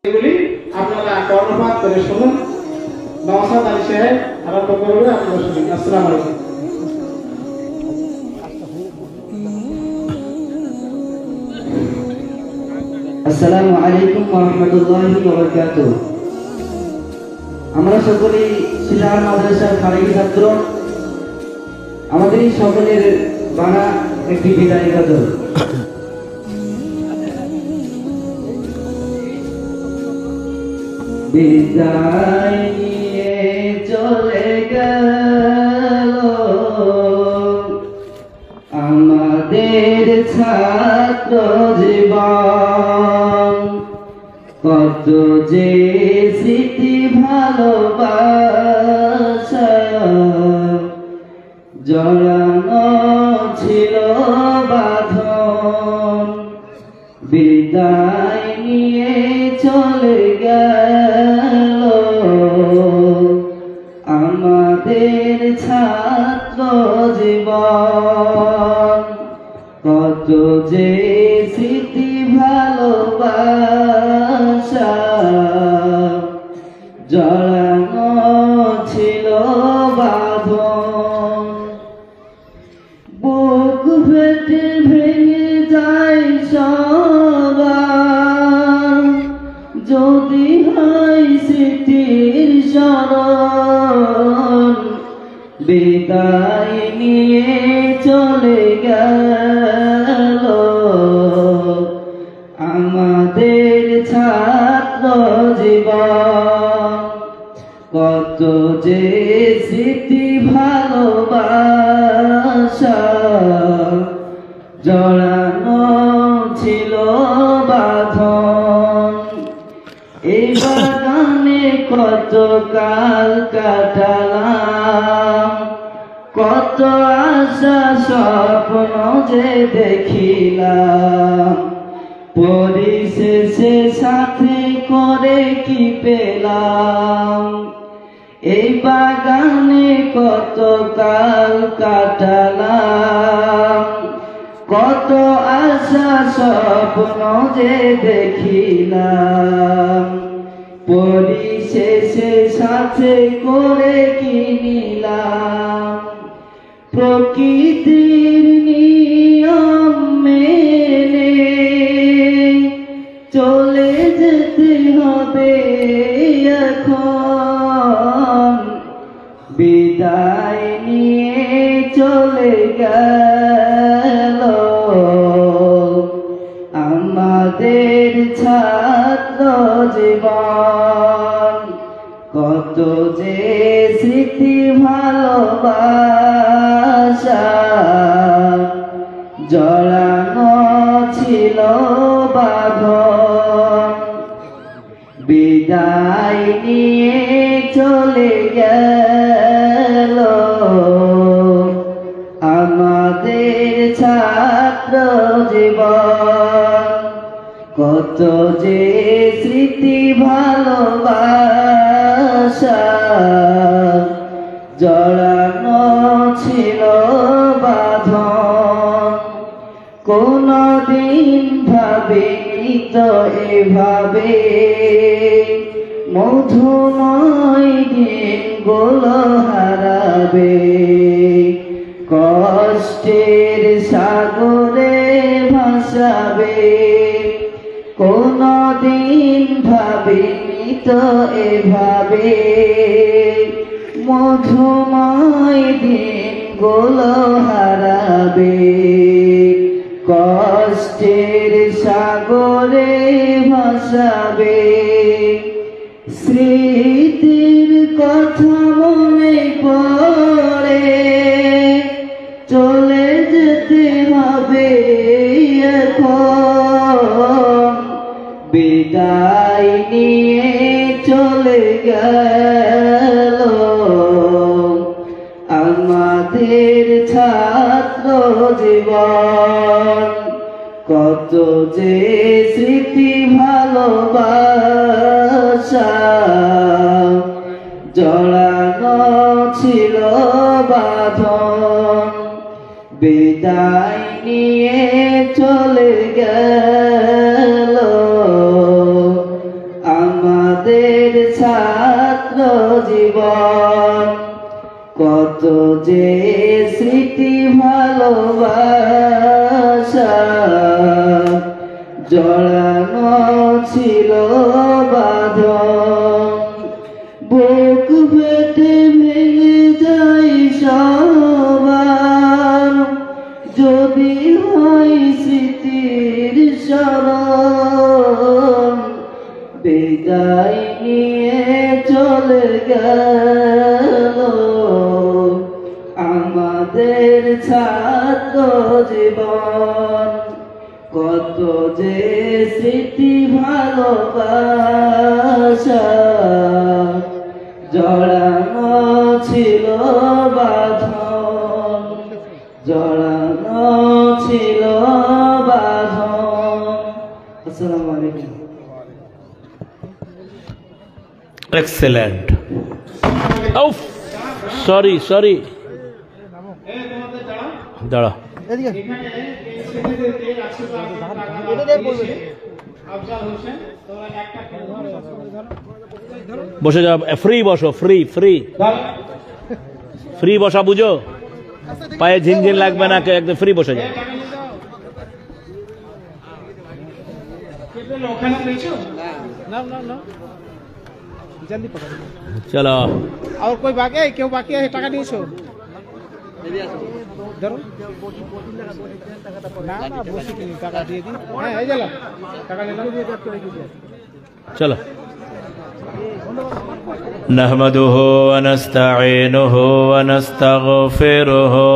এগুলি আপনারা কর্ণপাত করে শুনুন। নওশাদ আলী সাহেব আরম্ভ করবে, আপনারা শুনুন। আসসালামু আলাইকুম। আসসালামু আলাইকুম ওয়া রাহমাতুল্লাহি ওয়া বারাকাতুহু। আমরা সকলেই সিলার মাদ্রাসার ফারিকি ছাত্র। আমাদের সকলের বানা একটি বিদায় গজল। বিদায় নিয়ে চলে গেল আমাদের ছাত্র জীবন, কত যে স্মৃতি ভালোবাসা জড়ানো ছিল বাঁধন। বিদায় নিয়ে চলে গেল আমাদের ছাত্র জীবন, কত যে স্মৃতি ভালোবাসা জড়ানো ছিল বাঁধন। বুক ফেটে ভেঙে যায় সবার যদি হয় স্মৃতির স্মরণ। বিদায় নিয়ে চলে গেল আমাদের ছাত্র জীবন, কত যে স্মৃতি ভালোবাসা জড়ানো ছিল বাঁধন। এই বাগানে কত কাল কাটালাম, কত আশা স্বপ্ন যে দেখিলাম, পরিশেষে সাথে করে কি পেলাম। এই বাগানে কত কাল কাটালাম, কত আশা স্বপ্ন যে দেখিলাম, পরিশেষে সাথে করে কি নিলাম। প্রকৃতির নিয়ম মেনে চলে যেতে হবে এখন। বিদায় নিয়ে চলে গেল আমাদের ছাত্র জীবন, কত যে স্মৃতি ভালোবাসা জড়ানো ছিল বাঁধন। বিদায় নিয়ে চলে গেল আমাদের ছাত্র জীবন, কত যে স্মৃতি ভালোবাসা জড়ানো ছিল বাঁধন। কোনদিন ভাবিনি তো এভাবে মধুময় দিনগুলো হারাবে, কষ্টের সাগরে ভাসাবে। কোনদিন ভাবিনি তো এভাবে মধুময় দিনগুলো হারাবে, কষ্টের সাগরে ভাসাবে। স্মৃতির কথা মনে পড়ে চলে যেতে হবে এখন। বিদায় নিয়ে চলে গেল আমাদের ছাত্র জীবন, কত যে স্মৃতি ভালোবাসা জড়ানো ছিল বাঁধন। বিদায় নিয়ে চলে গেল আমাদের ছাত্র জীবন কত যে স্মৃতি ভালোবাসা জড়ানো ছিল বাঁধন বুক ফেটে ভেঙে যাই সবার যদি হয় স্মৃতির স্মরণ বিদায় নিয়ে চলে গেল আমাদের ছাত্র জীবন কত যে স্মৃতি ভালোবাসা জড়ানো ছিল বাঁধন জড়ানো ছিল বাঁধন। আসসালামু আলাইকুম। Excellent. Oh, sorry. দাঁড়া বসে যা ফ্রি বসো ফ্রি বসা বুঝো পায়ে ঝিনঝিন লাগবে না একদম ফ্রি বসে যাও चलो और कोई बाकी है क्यों बाकी है टाका नहीं छो धरो ना बसी के टाका दिए दी हां है चलो टाका ले लो चलो नहमदुहु व नस्तईनुहु व नस्तगफिरुहु